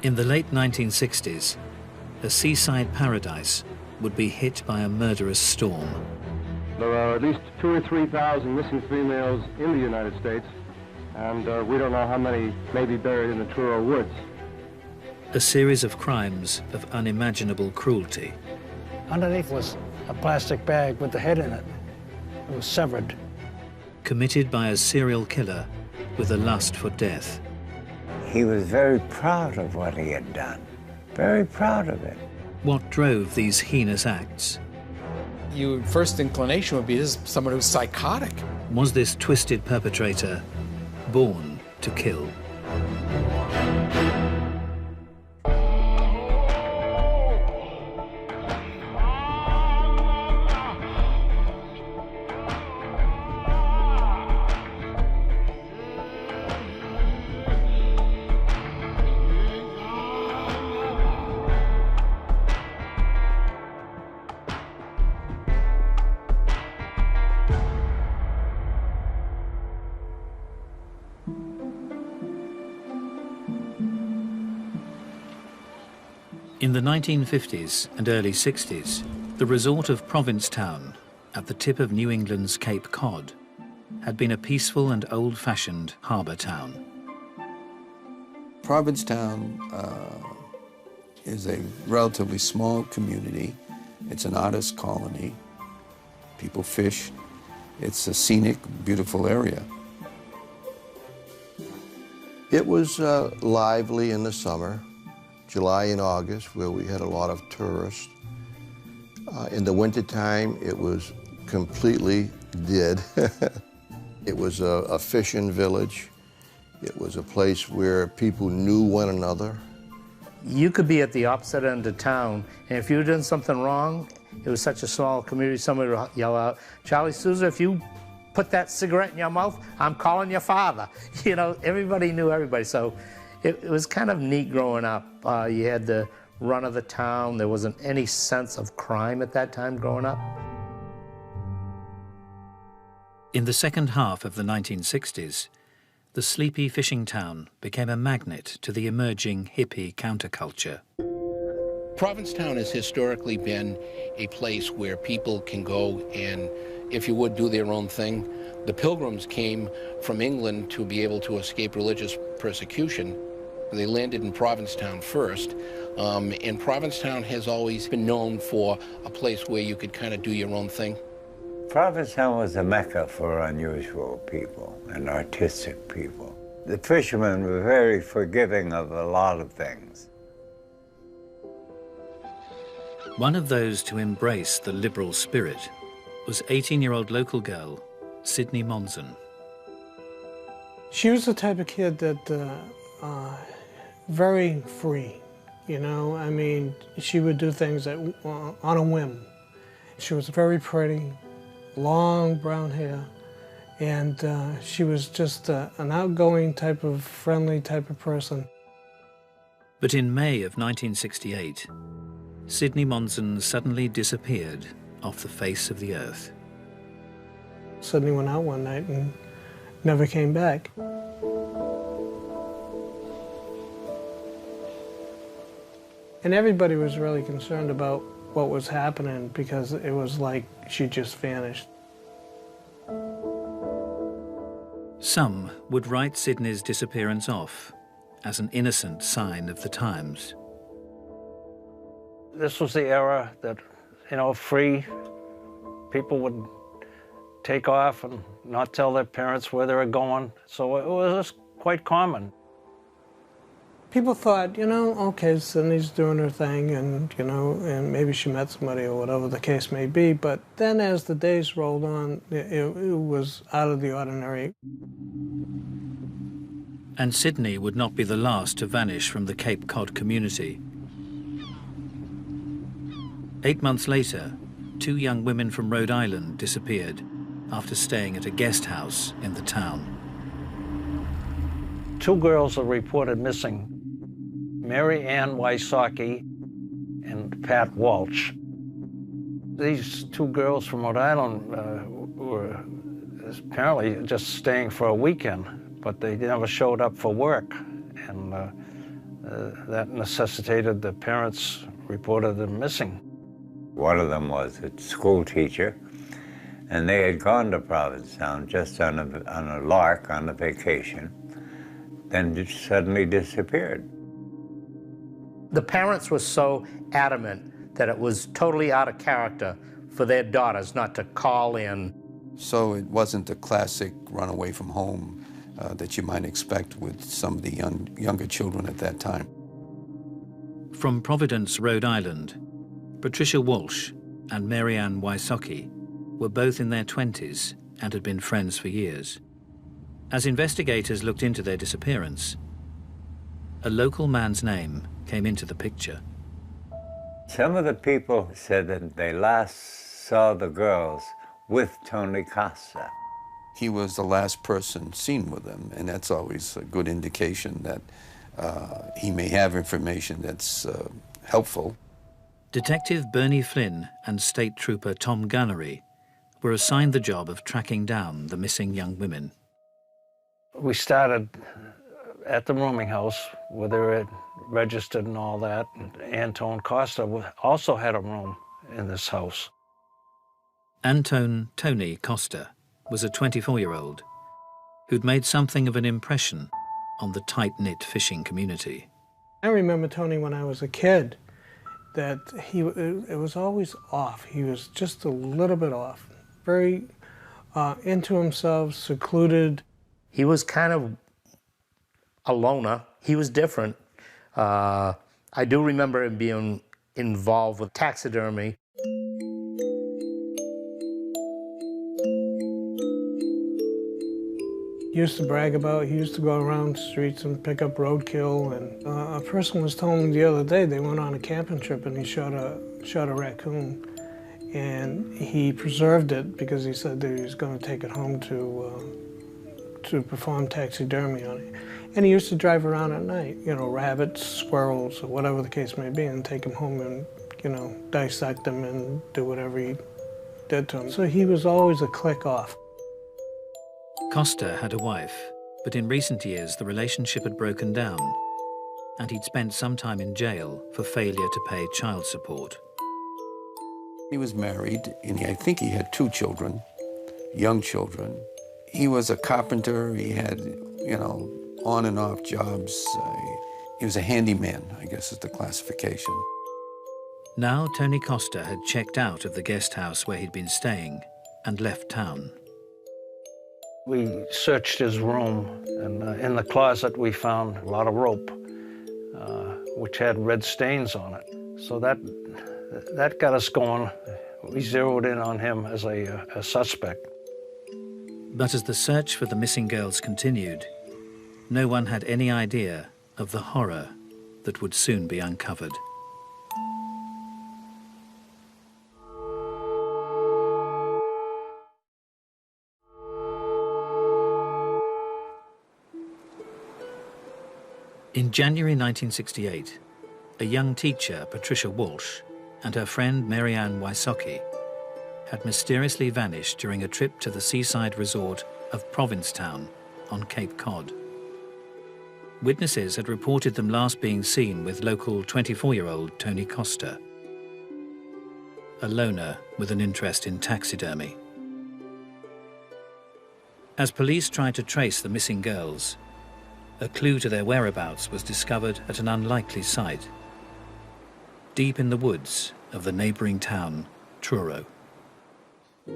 In the late 1960s, a seaside paradise would be hit by a murderous storm. There are at least 2,000 or 3,000 missing females in the United States, and we don't know how many may be buried in the Truro woods. A series of crimes of unimaginable cruelty. Underneath was a plastic bag with the head in it. It was severed. Committed by a serial killer with a lust for death. He was very proud of what he had done. Very proud of it. What drove these heinous acts? Your first inclination would be this is someone who's psychotic. Was this twisted perpetrator born to kill? In the 1950s and early 60s, the resort of Provincetown, at the tip of New England's Cape Cod, had been a peaceful and old-fashioned harbour town. Provincetown is a relatively small community. It's an artist colony. People fish. It's a scenic, beautiful area. It was lively in the summer, July and August, where we had a lot of tourists. In the wintertime, it was completely dead. It was a fishing village. It was a place where people knew one another. You could be at the opposite end of town, and if you did something wrong, it was such a small community, somebody would yell out, "Charlie Souza, if you put that cigarette in your mouth, I'm calling your father." You know, everybody knew everybody, so it was kind of neat growing up. You had the run of the town. There wasn't any sense of crime at that time growing up. In the second half of the 1960s, the sleepy fishing town became a magnet to the emerging hippie counterculture. Provincetown has historically been a place where people can go and, if you would, do their own thing. The Pilgrims came from England to be able to escape religious persecution. They landed in Provincetown first, and Provincetown has always been known for a place where you could kind of do your own thing. Provincetown was a mecca for unusual people and artistic people. The fishermen were very forgiving of a lot of things. One of those to embrace the liberal spirit was 18-year-old local girl, Sydney Monson. She was the type of kid that, very free, you know? I mean, she would do things that, on a whim. She was very pretty, long brown hair, and she was just an outgoing type of, friendly type of person. But in May of 1968, Sydney Monson suddenly disappeared off the face of the earth. Sydney went out one night and never came back. And everybody was really concerned about what was happening because it was like she just vanished. Some would write Sydney's disappearance off as an innocent sign of the times. This was the era that, you know, free people would take off and not tell their parents where they were going. So it was just quite common. People thought, you know, okay, Sydney's doing her thing and, you know, and maybe she met somebody or whatever the case may be. But then as the days rolled on, it was out of the ordinary. And Sydney would not be the last to vanish from the Cape Cod community. 8 months later, 2 young women from Rhode Island disappeared after staying at a guest house in the town. 2 girls are reported missing, Mary Ann Wysocki and Pat Walsh. These 2 girls from Rhode Island were apparently just staying for a weekend, but they never showed up for work. And that necessitated the parents reported them missing. One of them was a school teacher, and they had gone to Provincetown just on a lark, on a vacation, then just suddenly disappeared. The parents were so adamant that it was totally out of character for their daughters not to call in. So it wasn't the classic run away from home that you might expect with some of the younger children at that time. From Providence, Rhode Island, Patricia Walsh and Mary Ann Wysocki were both in their 20s and had been friends for years. As investigators looked into their disappearance, a local man's name came into the picture. Some of the people said that they last saw the girls with Tony Costa. He was the last person seen with them, and that's always a good indication that he may have information that's helpful. Detective Bernie Flynn and State Trooper Tom Gunnery were assigned the job of tracking down the missing young women. We started at the rooming house where they were registered and all that. Antone Costa also had a room in this house. Antone Tony Costa was a 24-year-old who'd made something of an impression on the tight-knit fishing community. I remember Tony when I was a kid, that it was always off. He was just a little bit off, very into himself, secluded. He was kind of a loner. He was different. I do remember him being involved with taxidermy. He used to brag about, he used to go around the streets and pick up roadkill. And a person was telling me the other day they went on a camping trip and he shot a raccoon. And he preserved it because he said that he was going to take it home to perform taxidermy on it. And he used to drive around at night, you know, rabbits, squirrels, or whatever the case may be, and take them home and, you know, dissect them and do whatever he did to them. So he was always a click off. Costa had a wife, but in recent years the relationship had broken down, and he'd spent some time in jail for failure to pay child support. He was married, and I think he had 2 children, young children. He was a carpenter. He had, you know, on and off jobs. He was a handyman, I guess is the classification. Now Tony Costa had checked out of the guest house where he'd been staying and left town. We searched his room, and in the closet we found a lot of rope, which had red stains on it. So that got us going. We zeroed in on him as a suspect. But as the search for the missing girls continued, no one had any idea of the horror that would soon be uncovered. In January 1968, a young teacher, Patricia Walsh, and her friend Mary Ann Wysocki had mysteriously vanished during a trip to the seaside resort of Provincetown on Cape Cod. Witnesses had reported them last being seen with local 24-year-old Tony Costa, a loner with an interest in taxidermy. As police tried to trace the missing girls, a clue to their whereabouts was discovered at an unlikely site, deep in the woods of the neighboring town, Truro. Oh,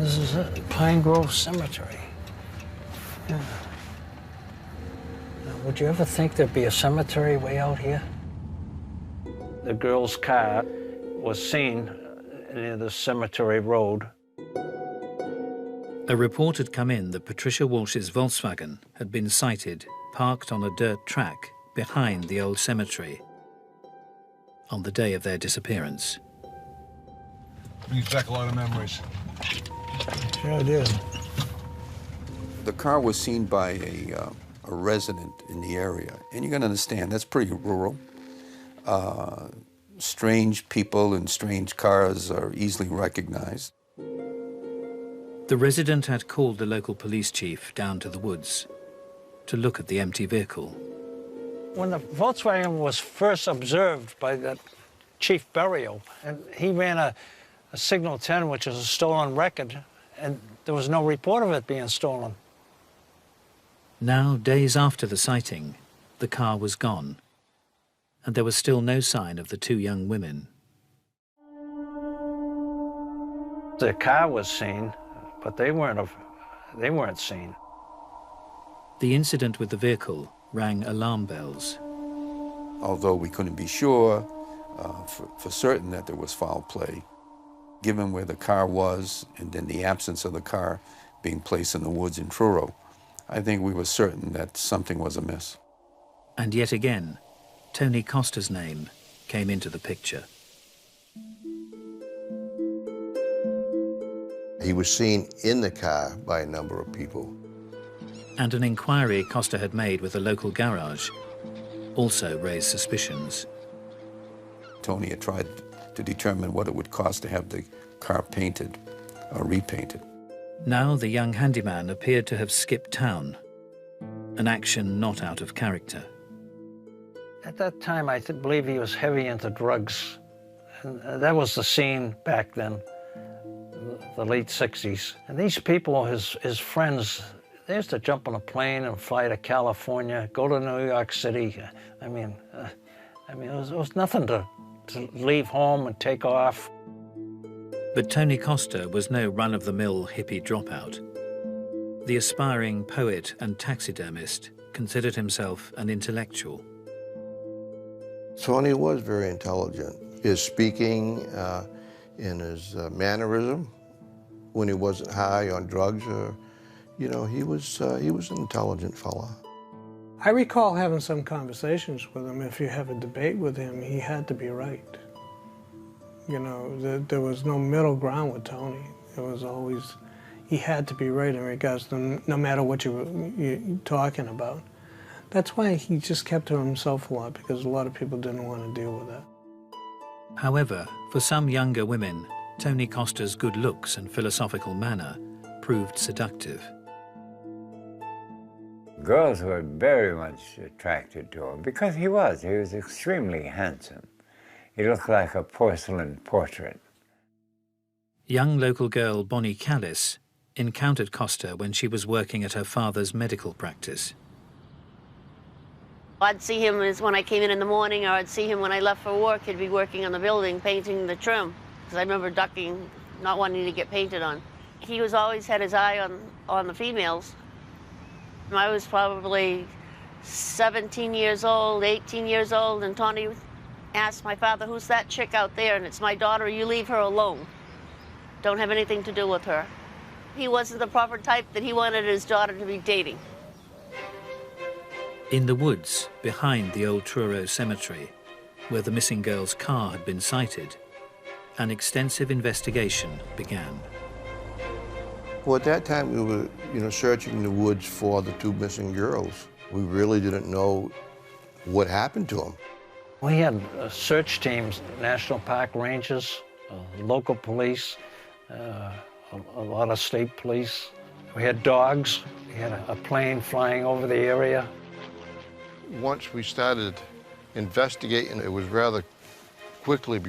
this is it, Pine Grove Cemetery. Yeah. Now, would you ever think there'd be a cemetery way out here? The girl's car was seen near the cemetery road. A report had come in that Patricia Walsh's Volkswagen had been sighted parked on a dirt track behind the old cemetery on the day of their disappearance. Brings back a lot of memories. Sure did. The car was seen by a resident in the area, and you got to understand, that's pretty rural. Strange people and strange cars are easily recognized. The resident had called the local police chief down to the woods to look at the empty vehicle. When the Volkswagen was first observed by that Chief Berrio, and he ran a Signal 10, which is a stolen record, and there was no report of it being stolen. Now, days after the sighting, the car was gone, and there was still no sign of the two young women. The car was seen, but they weren't seen. The incident with the vehicle rang alarm bells. Although we couldn't be sure for certain that there was foul play, given where the car was and then the absence of the car being placed in the woods in Truro, I think we were certain that something was amiss. And yet again, Tony Costa's name came into the picture. He was seen in the car by a number of people. And an inquiry Costa had made with a local garage also raised suspicions. Tony had tried to determine what it would cost to have the car painted or repainted. Now the young handyman appeared to have skipped town, an action not out of character. At that time, I believe he was heavy into drugs. And that was the scene back then, the late 60s. And these people, his friends, they used to jump on a plane and fly to California, go to New York City. I mean, it was nothing to leave home and take off. But Tony Costa was no run-of-the-mill hippie dropout. The aspiring poet and taxidermist considered himself an intellectual. Tony was very intelligent. His speaking, in his mannerism, when he wasn't high on drugs, he was an intelligent fella. I recall having some conversations with him. If you have a debate with him, he had to be right. You know, there was no middle ground with Tony. It was always, he had to be right in regards to no matter what you're talking about. That's why he just kept to himself a lot, because a lot of people didn't want to deal with that. However, for some younger women, Tony Costa's good looks and philosophical manner proved seductive. Girls were very much attracted to him because he was extremely handsome. He looked like a porcelain portrait. Young local girl Bonnie Callis encountered Costa when she was working at her father's medical practice. I'd see him when I came in the morning, or I'd see him when I left for work. He'd be working on the building, painting the trim, because I remember ducking, not wanting to get painted on. He was always had his eye on the females. I was probably 17 years old, 18 years old, and Tony asked my father, "Who's that chick out there?" And it's my daughter. You leave her alone. Don't have anything to do with her. He wasn't the proper type that he wanted his daughter to be dating. In the woods behind the old Truro cemetery, where the missing girl's car had been sighted, an extensive investigation began. Well, at that time, we were, searching the woods for the two missing girls. We really didn't know what happened to them. We had search teams, National Park Rangers, local police, a lot of state police. We had dogs. We had a plane flying over the area. Once we started investigating, it was rather quickly,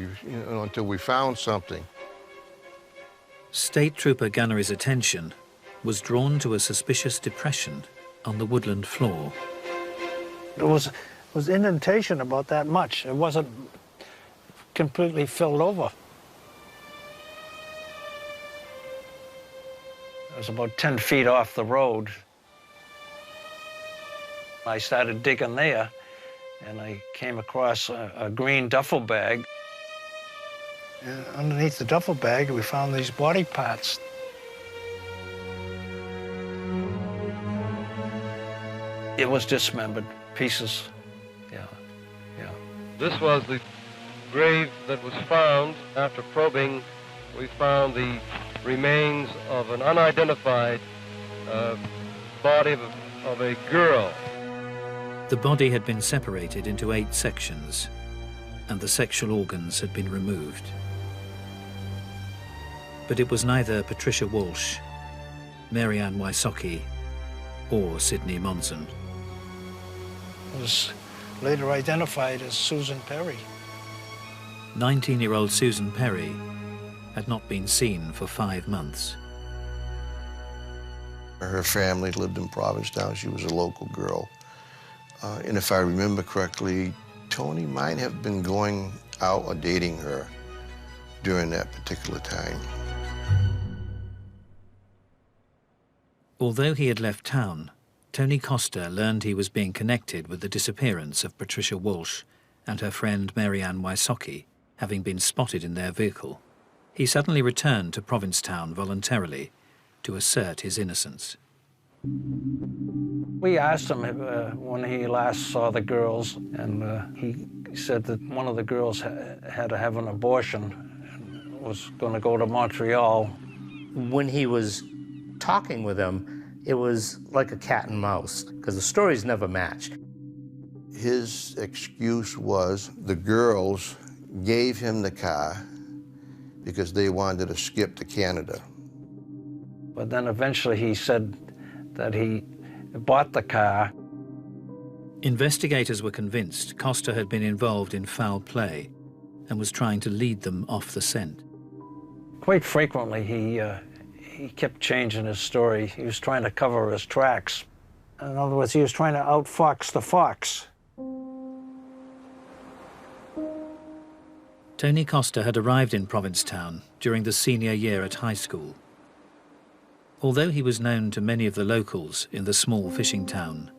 until we found something. State Trooper Gunnery's attention was drawn to a suspicious depression on the woodland floor. It was indentation about that much. It wasn't completely filled over. It was about 10 feet off the road. I started digging there, and I came across a green duffel bag. And underneath the duffel bag, we found these body parts. It was dismembered, pieces. Yeah. This was the grave that was found. After probing, we found the remains of an unidentified body of a girl. The body had been separated into 8 sections. and the sexual organs had been removed. But it was neither Patricia Walsh, Mary Ann Wysocki, or Sidney Monson. Was later identified as Susan Perry. 19-year-old Susan Perry had not been seen for 5 months. Her family lived in Provincetown. She was a local girl. And if I remember correctly, Tony might have been going out or dating her during that particular time. Although he had left town, Tony Costa learned he was being connected with the disappearance of Patricia Walsh and her friend Mary Ann Wysocki, having been spotted in their vehicle. He suddenly returned to Provincetown voluntarily to assert his innocence. We asked him when he last saw the girls, and he said that one of the girls had to have an abortion and was going to go to Montreal. When he was talking with them, it was like a cat and mouse, because the stories never matched. His excuse was the girls gave him the car because they wanted to skip to Canada. But then eventually he said that he bought the car. Investigators were convinced Costa had been involved in foul play and was trying to lead them off the scent. Quite frequently, he kept changing his story. He was trying to cover his tracks. In other words, he was trying to outfox the fox. Tony Costa had arrived in Provincetown during the senior year at high school. Although he was known to many of the locals in the small fishing town,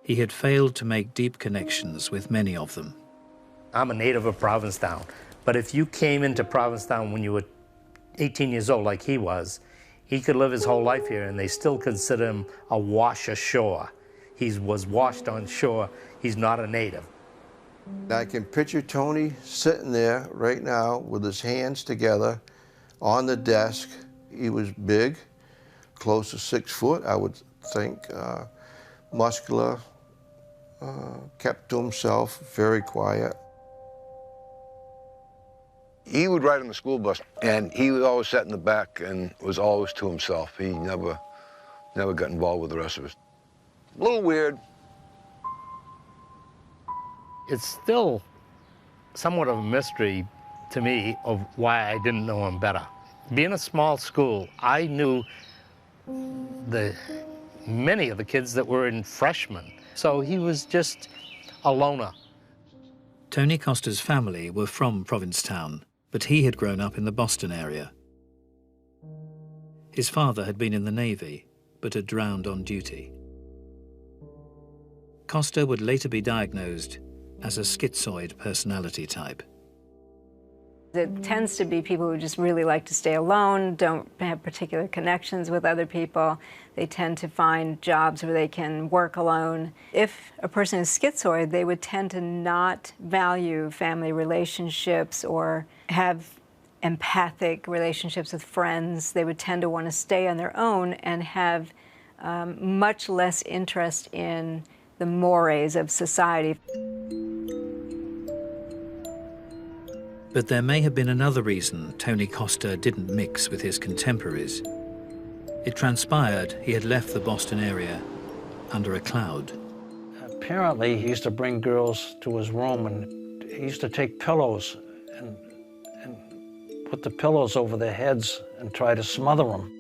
he had failed to make deep connections with many of them. I'm a native of Provincetown, but if you came into Provincetown when you were 18 years old like he was, he could live his whole life here and they still consider him a wash ashore. He was washed on shore. He's not a native. I can picture Tony sitting there right now with his hands together on the desk. He was big, close to 6 foot, I would think, muscular, kept to himself, very quiet. He would ride on the school bus, and he was always sat in the back and was always to himself. He never got involved with the rest of us. A little weird. It's still somewhat of a mystery to me of why I didn't know him better. Being a small school, I knew many of the kids that were in freshmen. So he was just a loner. Tony Costa's family were from Provincetown, but he had grown up in the Boston area. His father had been in the Navy, but had drowned on duty. Costa would later be diagnosed as a schizoid personality type. It tends to be people who just really like to stay alone, don't have particular connections with other people. They tend to find jobs where they can work alone. If a person is schizoid, they would tend to not value family relationships or have empathic relationships with friends. They would tend to want to stay on their own and have much less interest in the mores of society. But there may have been another reason Tony Costa didn't mix with his contemporaries. It transpired he had left the Boston area under a cloud. Apparently, he used to bring girls to his room, and he used to take pillows and put the pillows over their heads and try to smother them.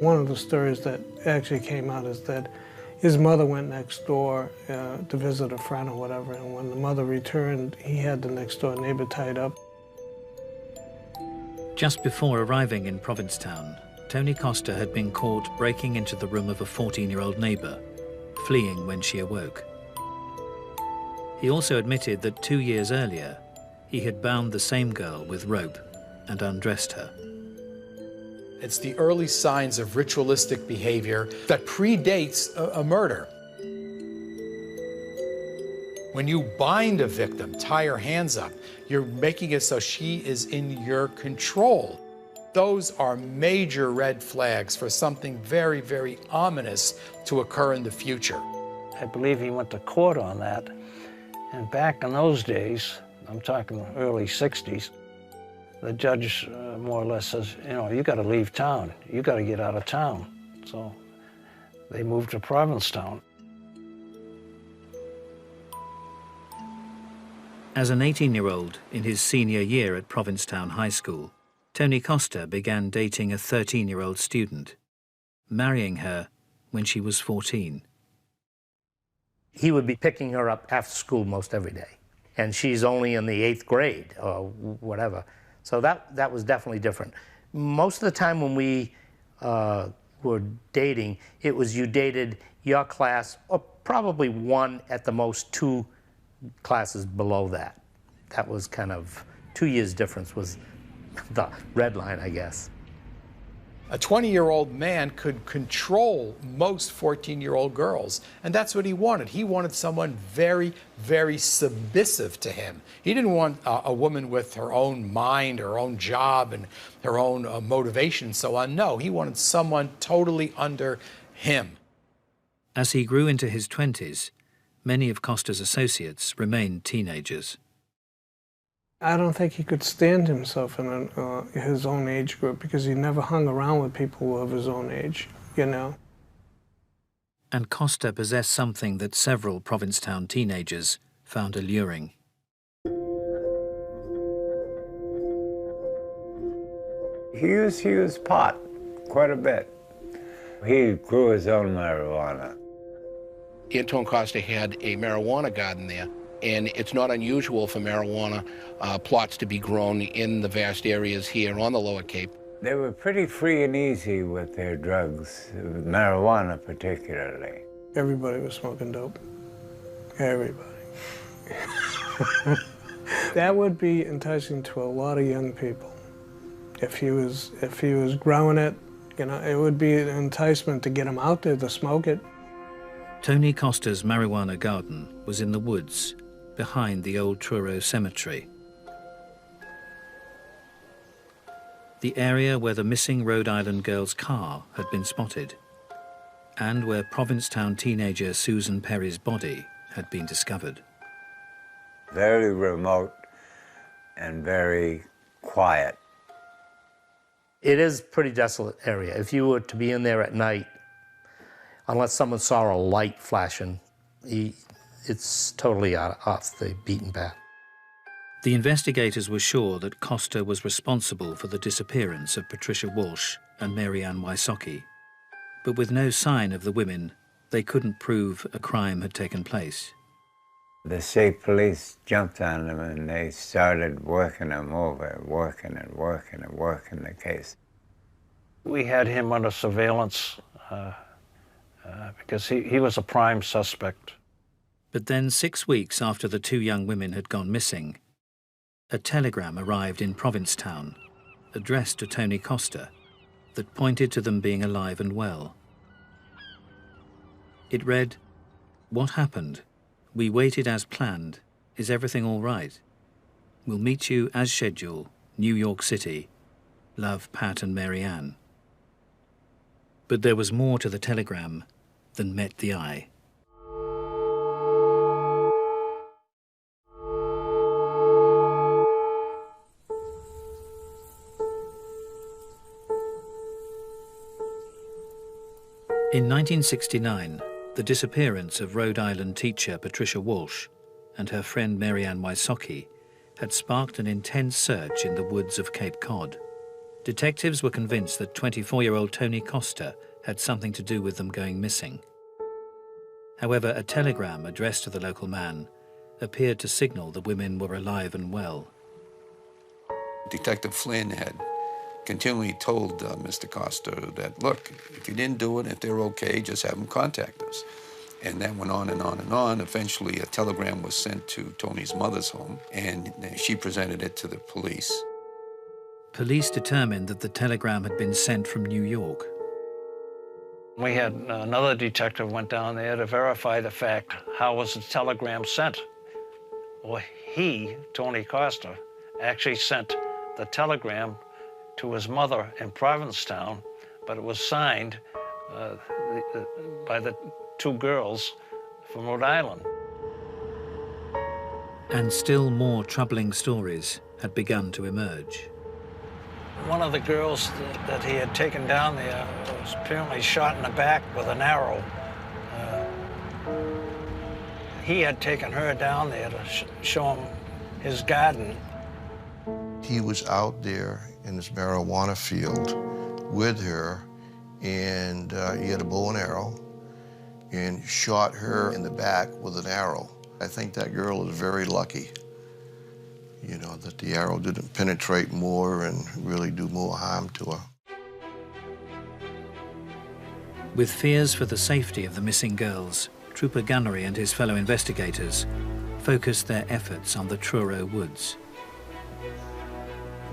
One of the stories that actually came out is that his mother went next door to visit a friend or whatever, and when the mother returned, he had the next door neighbor tied up. Just before arriving in Provincetown, Tony Costa had been caught breaking into the room of a 14-year-old neighbor, fleeing when she awoke. He also admitted that 2 years earlier, he had bound the same girl with rope and undressed her. It's the early signs of ritualistic behavior that predates a murder. When you bind a victim, tie her hands up, you're making it so she is in your control. Those are major red flags for something very, very ominous to occur in the future. I believe he went to court on that. And back in those days, I'm talking early 60s, the judge more or less says, you know, you got to leave town. You got to get out of town. So they moved to Provincetown. As an 18-year-old in his senior year at Provincetown High School, Tony Costa began dating a 13-year-old student, marrying her when she was 14. He would be picking her up after school most every day, and she's only in the 8th grade or whatever. So that was definitely different. Most of the time when we were dating, it was you dated your class, or probably one at the most 2 classes below that. That was kind of 2 years difference was the red line, I guess. A 20-year-old man could control most 14-year-old girls, and that's what he wanted. He wanted someone very, very submissive to him. He didn't want a woman with her own mind, her own job, and her own motivation and so on. No, he wanted someone totally under him. As he grew into his 20s, many of Costa's associates remained teenagers. I don't think he could stand himself in his own age group because he never hung around with people of his own age, you know. And Costa possessed something that several Provincetown teenagers found alluring. He used pot quite a bit. He grew his own marijuana. Antone Costa had a marijuana garden there, and it's not unusual for marijuana plots to be grown in the vast areas here on the Lower Cape. They were pretty free and easy with their drugs, marijuana particularly. Everybody was smoking dope. Everybody. That would be enticing to a lot of young people. If he was growing it, you know, it would be an enticement to get him out there to smoke it. Tony Costa's marijuana garden was in the woods behind the old Truro cemetery. The area where the missing Rhode Island girl's car had been spotted, and where Provincetown teenager Susan Perry's body had been discovered. Very remote and very quiet. It is a pretty desolate area. If you were to be in there at night, unless someone saw a light flashing, it's totally off the beaten path. The investigators were sure that Costa was responsible for the disappearance of Patricia Walsh and Mary Ann Wysocki, but with no sign of the women, they couldn't prove a crime had taken place. The state police jumped on them and they started working them over, working the case. We had him under surveillance because he was a prime suspect. But then 6 weeks after the 2 young women had gone missing, a telegram arrived in Provincetown, addressed to Tony Costa, that pointed to them being alive and well. It read, "What happened? We waited as planned. Is everything all right? We'll meet you as scheduled, New York City. Love, Pat and Mary Ann." But there was more to the telegram than met the eye. In 1969, the disappearance of Rhode Island teacher Patricia Walsh and her friend Mary Ann Wysocki had sparked an intense search in the woods of Cape Cod. Detectives were convinced that 24-year-old Tony Costa had something to do with them going missing. However, a telegram addressed to the local man appeared to signal the women were alive and well. Detective Flynn had continually told Mr. Costa that, look, if you didn't do it, if they're okay, just have them contact us. And that went on and on and on. Eventually, a telegram was sent to Tony's mother's home, and she presented it to the police. Police determined that the telegram had been sent from New York. We had another detective went down there to verify the fact. How was the telegram sent? Well, he, Tony Costa, actually sent the telegram to his mother in Provincetown, but it was signed by the 2 girls from Rhode Island. And still more troubling stories had begun to emerge. One of the girls that he had taken down there was apparently shot in the back with an arrow. He had taken her down there to show him his garden. He was out there in this marijuana field with her, and he had a bow and arrow and shot her in the back with an arrow. I think that girl is very lucky, you know, that the arrow didn't penetrate more and really do more harm to her. With fears for the safety of the missing girls, Trooper Gunnery and his fellow investigators focused their efforts on the Truro woods.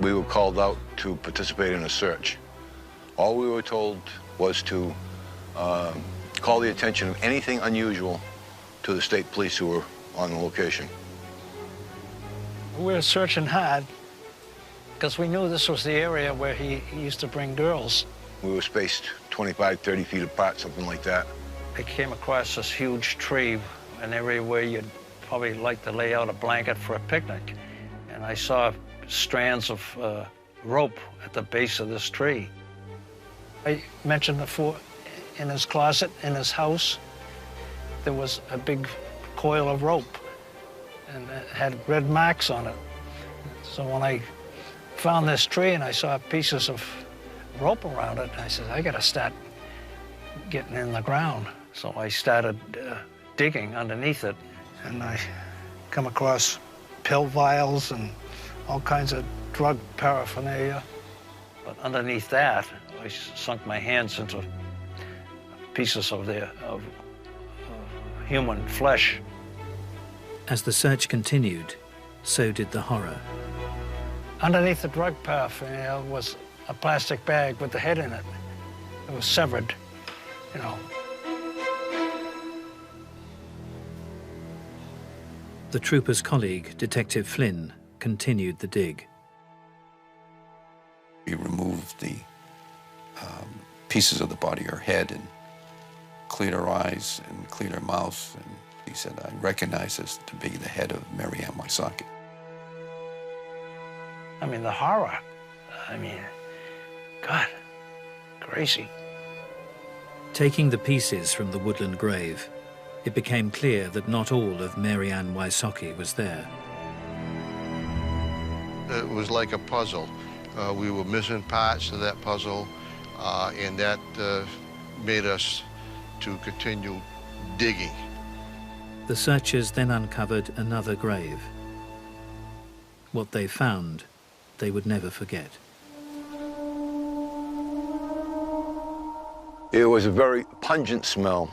We were called out to participate in a search. All we were told was to call the attention of anything unusual to the state police who were on the location. We were searching hard because we knew this was the area where he used to bring girls. We were spaced 25, 30 feet apart, something like that. I came across this huge tree, an area where you'd probably like to lay out a blanket for a picnic. And I saw strands of rope at the base of this tree. I mentioned before, in his closet, in his house, there was a big coil of rope, and it had red marks on it. So when I found this tree and I saw pieces of rope around it, I said, I gotta start getting in the ground. So I started digging underneath it, and I come across pill vials and all kinds of drug paraphernalia. But underneath that, I sunk my hands into pieces of human flesh. As the search continued, so did the horror. Underneath the drug paraphernalia was a plastic bag with the head in it. It was severed, you know. The trooper's colleague, Detective Flynn, continued the dig. We removed the pieces of the body, her head, and cleared her eyes and cleared her mouth. And he said, I recognize this to be the head of Mary Ann Wysocki. I mean, the horror. I mean, God, crazy. Taking the pieces from the woodland grave, it became clear that not all of Mary Ann Wysocki was there. It was like a puzzle. We were missing parts of that puzzle, and that made us to continue digging. The searchers then uncovered another grave. What they found, they would never forget. It was a very pungent smell.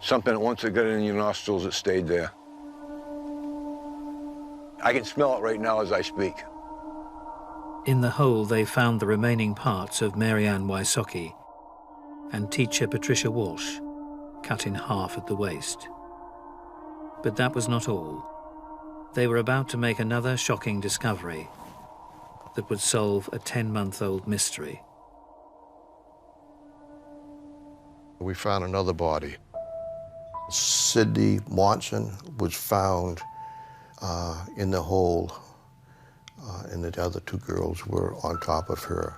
Something that once it got in your nostrils, it stayed there. I can smell it right now as I speak. In the hole, they found the remaining parts of Mary Ann Wysocki and teacher Patricia Walsh, cut in half at the waist. But that was not all. They were about to make another shocking discovery that would solve a 10-month-old mystery. We found another body. Sidney Monson was found in the hole, and the other two girls were on top of her.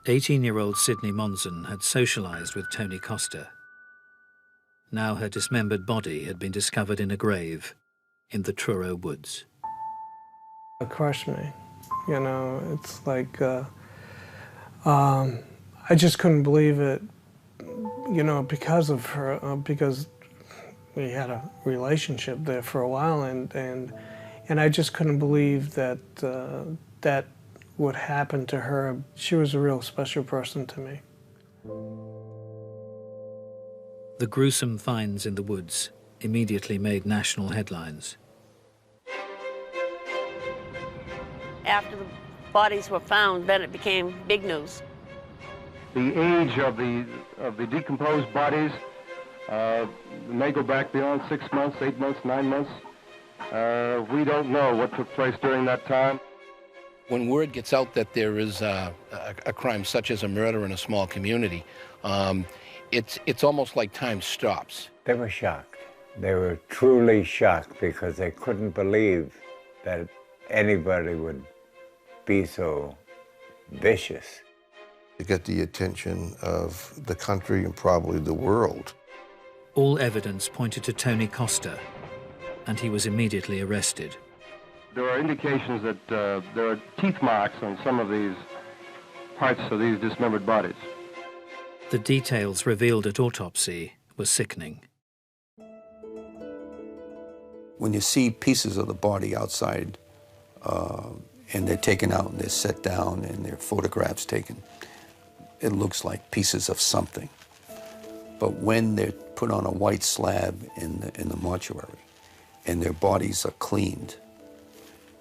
18-year-old Sidney Monson had socialized with Tony Costa. Now her dismembered body had been discovered in a grave in the Truro woods. It crushed me. You know, it's like, I just couldn't believe it, you know, because of her, because we had a relationship there for a while, and I just couldn't believe that that would happen to her. She was a real special person to me. The gruesome finds in the woods immediately made national headlines. After the bodies were found, then it became big news. The age of the decomposed bodies may go back beyond 6 months, 8 months, 9 months. We don't know what took place during that time. When word gets out that there is a crime such as a murder in a small community, it's almost like time stops. They were shocked. They were truly shocked because they couldn't believe that anybody would be so vicious. To get the attention of the country and probably the world. All evidence pointed to Tony Costa, and he was immediately arrested. There are indications that there are teeth marks on some of these parts of these dismembered bodies. The details revealed at autopsy were sickening. When you see pieces of the body outside and they're taken out and they're set down and their photographs taken, it looks like pieces of something. But when they're put on a white slab in the mortuary and their bodies are cleaned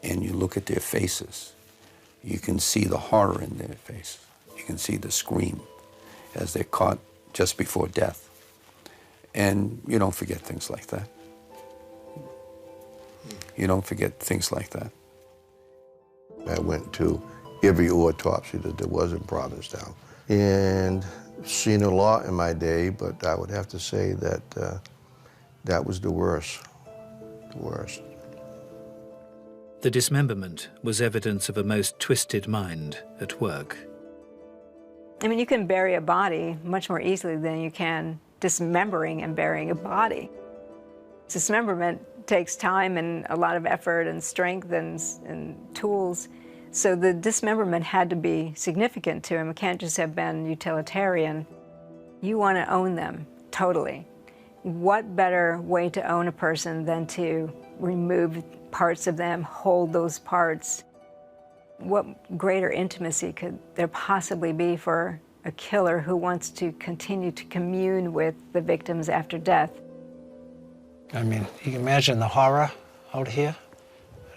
and you look at their faces, you can see the horror in their face. You can see the scream as they're caught just before death. And you don't forget things like that. You don't forget things like that. I went to every autopsy that there was in Provincetown and seen a lot in my day, but I would have to say that that was the worst. The worst. The dismemberment was evidence of a most twisted mind at work. I mean, you can bury a body much more easily than you can dismembering and burying a body. Dismemberment takes time and a lot of effort and strength and tools. So the dismemberment had to be significant to him. It can't just have been utilitarian. You want to own them, totally. What better way to own a person than to remove parts of them, hold those parts? What greater intimacy could there possibly be for a killer who wants to continue to commune with the victims after death? I mean, you can imagine the horror out here.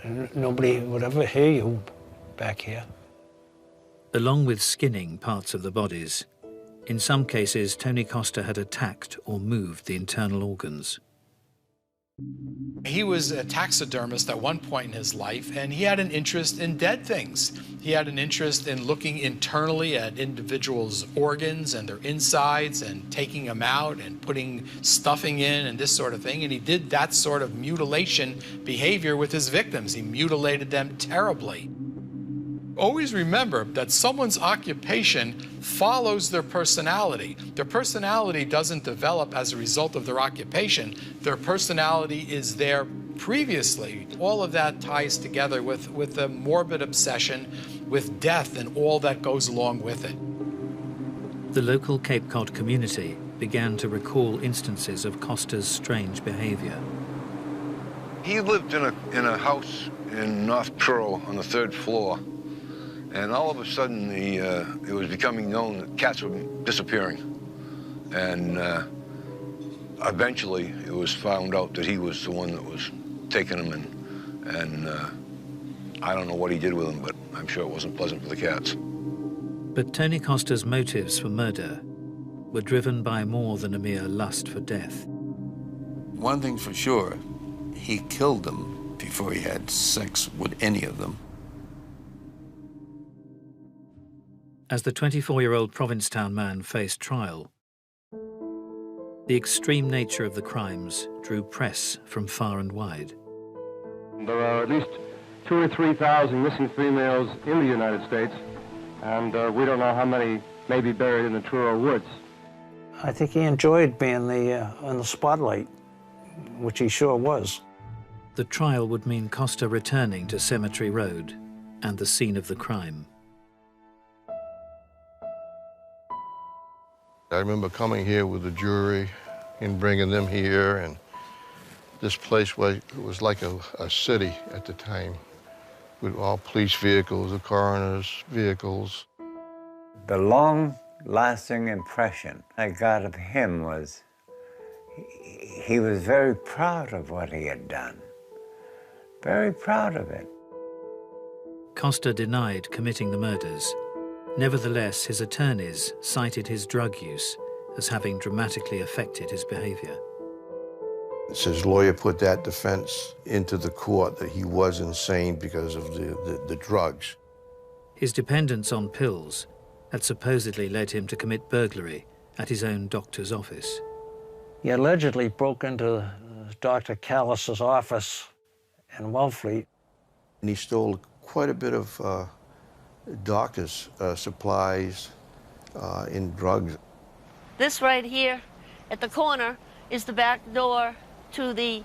Nobody would ever hear you back here. Along with skinning parts of the bodies, in some cases, Tony Costa had attacked or moved the internal organs. He was a taxidermist at one point in his life, and he had an interest in dead things. He had an interest in looking internally at individuals' organs and their insides and taking them out and putting stuffing in and this sort of thing. And he did that sort of mutilation behavior with his victims. He mutilated them terribly. Always remember that someone's occupation follows their personality. Their personality doesn't develop as a result of their occupation. Their personality is there previously. All of that ties together with a morbid obsession with death and all that goes along with it. The local Cape Cod community began to recall instances of Costa's strange behavior. He lived in a house in North Truro on the 3rd floor. And all of a sudden, it was becoming known that cats were disappearing. And eventually, it was found out that he was the one that was taking them, and I don't know what he did with them, but I'm sure it wasn't pleasant for the cats. But Tony Costa's motives for murder were driven by more than a mere lust for death. One thing's for sure, he killed them before he had sex with any of them. As the 24-year-old Provincetown man faced trial, the extreme nature of the crimes drew press from far and wide. There are at least 2,000 or 3,000 missing females in the United States, and we don't know how many may be buried in the Truro woods. I think he enjoyed being in the spotlight, which he sure was. The trial would mean Costa returning to Cemetery Road and the scene of the crime. I remember coming here with the jury and bringing them here, and this place was like a city at the time, with all police vehicles, the coroner's vehicles. The long-lasting impression I got of him was he was very proud of what he had done, very proud of it. Costa denied committing the murders. Nevertheless, his attorneys cited his drug use as having dramatically affected his behavior. His lawyer put that defense into the court that he was insane because of the drugs. His dependence on pills had supposedly led him to commit burglary at his own doctor's office. He allegedly broke into Dr. Callis's office in Wellfleet. And he stole quite a bit of doctor's supplies in drugs. This right here at the corner is the back door to the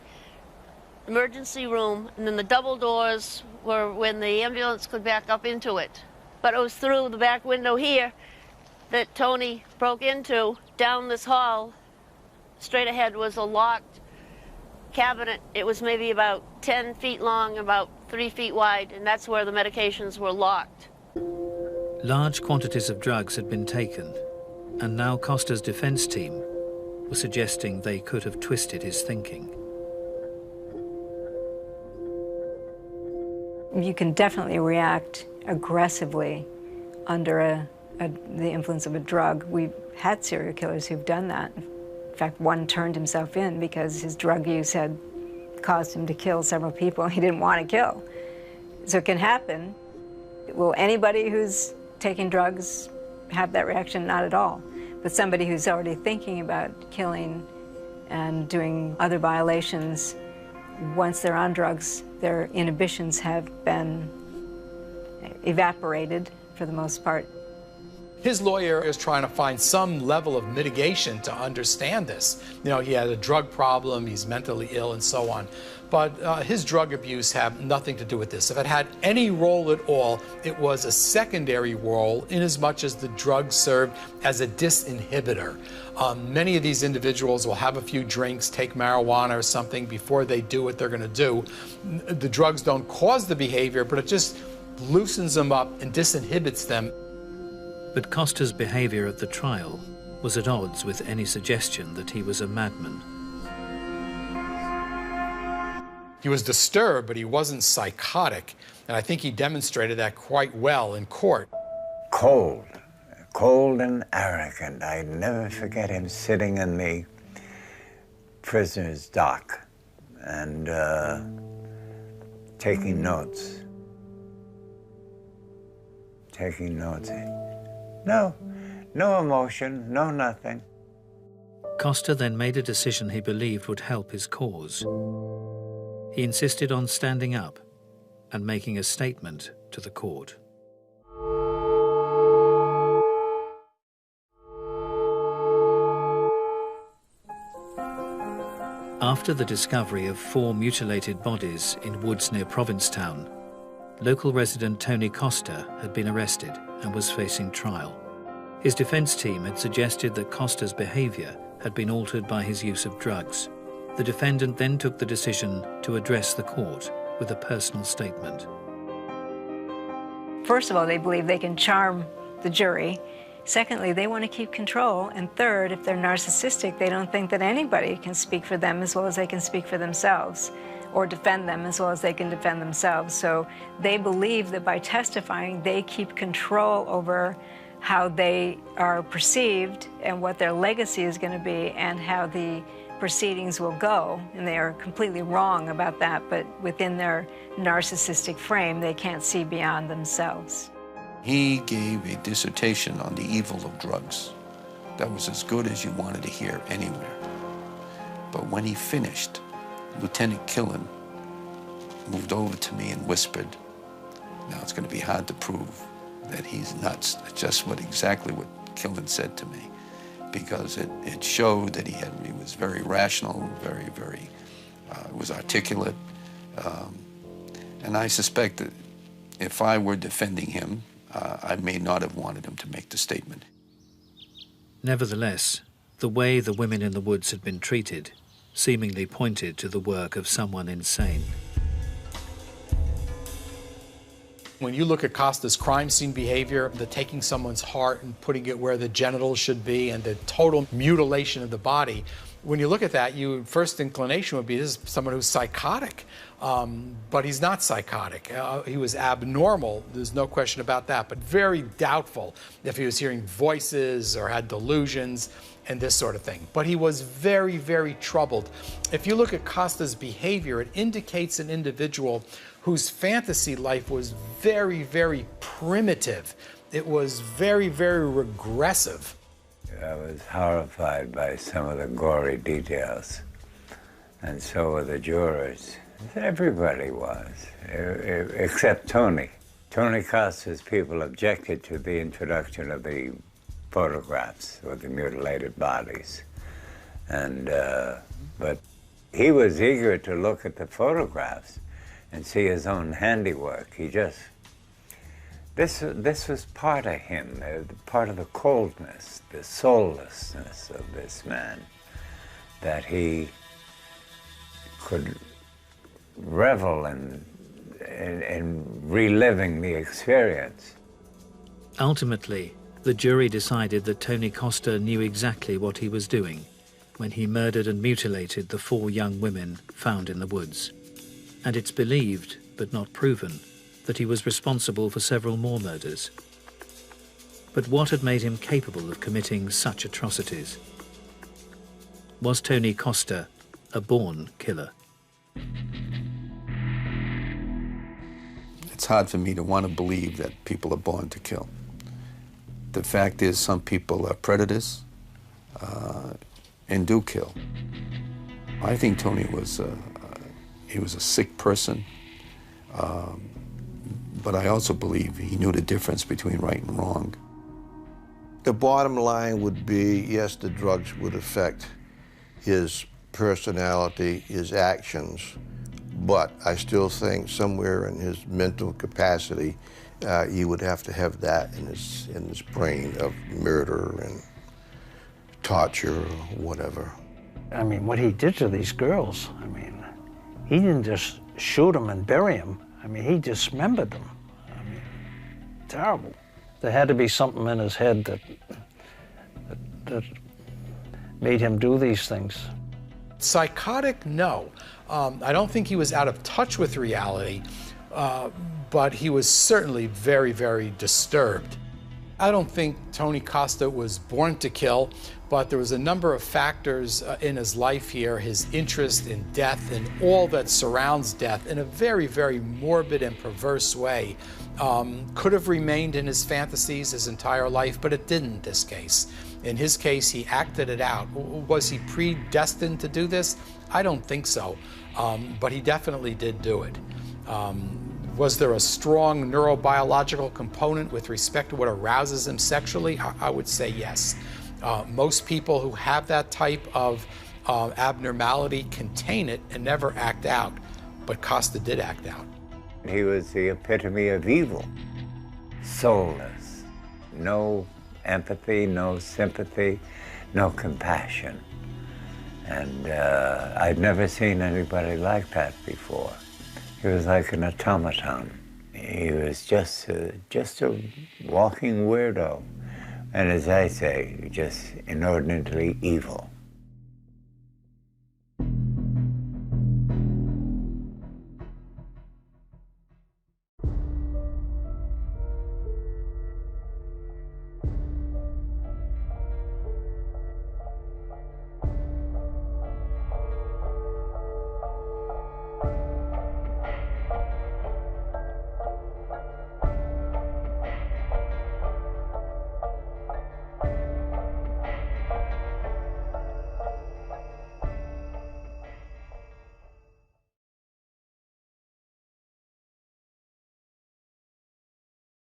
emergency room, and then the double doors were when the ambulance could back up into it. But it was through the back window here that Tony broke into. Down this hall, straight ahead, was a locked cabinet. It was maybe about 10 feet long, about 3 feet wide, and that's where the medications were locked. Large quantities of drugs had been taken, and now Costa's defense team were suggesting they could have twisted his thinking. You can definitely react aggressively under the influence of a drug. We've had serial killers who've done that. In fact, one turned himself in because his drug use had caused him to kill several people he didn't want to kill. So it can happen. Will anybody who's taking drugs have that reaction? Not at all. But somebody who's already thinking about killing and doing other violations, once they're on drugs, their inhibitions have been evaporated for the most part. His lawyer is trying to find some level of mitigation to understand this. You know, he had a drug problem, he's mentally ill, and so on. But his drug abuse had nothing to do with this. If it had any role at all, it was a secondary role in as much as the drug served as a disinhibitor. Many of these individuals will have a few drinks, take marijuana or something before they do what they're going to do. The drugs don't cause the behavior, but it just loosens them up and disinhibits them. But Costa's behavior at the trial was at odds with any suggestion that he was a madman. He was disturbed, but he wasn't psychotic, and I think he demonstrated that quite well in court. Cold and arrogant. I'd never forget him sitting in the prisoner's dock and taking notes. No emotion, no nothing. Costa then made a decision he believed would help his cause. He insisted on standing up and making a statement to the court. After the discovery of 4 mutilated bodies in woods near Provincetown, local resident Tony Costa had been arrested and was facing trial. His defense team had suggested that Costa's behavior had been altered by his use of drugs. The defendant then took the decision to address the court with a personal statement. First of all, they believe they can charm the jury. Secondly, they want to keep control. And third, if they're narcissistic, they don't think that anybody can speak for them as well as they can speak for themselves, or defend them as well as they can defend themselves. So they believe that by testifying, they keep control over how they are perceived and what their legacy is going to be and how the proceedings will go. And they are completely wrong about that, but within their narcissistic frame, they can't see beyond themselves. He gave a dissertation on the evil of drugs. That was as good as you wanted to hear anywhere. But when he finished, Lieutenant Killen moved over to me and whispered, now it's going to be hard to prove that he's nuts. That's just exactly what Killen said to me, because it showed that he was very rational, very was articulate. And I suspect that if I were defending him, I may not have wanted him to make the statement. Nevertheless, the way the women in the woods had been treated seemingly pointed to the work of someone insane. When you look at Costa's crime scene behavior, the taking someone's heart and putting it where the genitals should be and the total mutilation of the body, when you look at that, your first inclination would be this is someone who's psychotic. But he's not psychotic. He was abnormal, there's no question about that, but very doubtful if he was hearing voices or had delusions and this sort of thing. But he was very troubled. If you look at Costa's behavior, it indicates an individual whose fantasy life was very primitive. It was very regressive. I was horrified by some of the gory details. And so were the jurors. Everybody was, except Tony. Tony Costa's people objected to the introduction of the photographs of the mutilated bodies. And, but he was eager to look at the photographs and see his own handiwork. He just, this was part of him, part of the coldness, the soullessness of this man, that he could revel in reliving the experience. Ultimately, the jury decided that Tony Costa knew exactly what he was doing when he murdered and mutilated the 4 young women found in the woods. And it's believed, but not proven, that he was responsible for several more murders. But what had made him capable of committing such atrocities? Was Tony Costa a born killer? It's hard for me to want to believe that people are born to kill. The fact is, some people are predators and do kill. I think Tony was he was a sick person, but I also believe he knew the difference between right and wrong. The bottom line would be, yes, the drugs would affect his personality, his actions, but I still think somewhere in his mental capacity, he would have to have that in his brain of murder and torture or whatever. I mean, what he did to these girls, I mean, he didn't just shoot them and bury them. I mean, he dismembered them. I mean, terrible. There had to be something in his head that made him do these things. Psychotic, no. I don't think he was out of touch with reality, but he was certainly very, very disturbed. I don't think Tony Costa was born to kill, but there was a number of factors in his life here, his interest in death and all that surrounds death in a very, very morbid and perverse way. Could have remained in his fantasies his entire life, but it didn't in this case. In his case, he acted it out. Was he predestined to do this? I don't think so, but he definitely did do it. Was there a strong neurobiological component with respect to what arouses him sexually? I would say yes. Most people who have that type of abnormality contain it and never act out, but Costa did act out. He was the epitome of evil, soulless, no empathy, no sympathy, no compassion. And I'd never seen anybody like that before. He was like an automaton. He was just a walking weirdo. And as I say, just inordinately evil.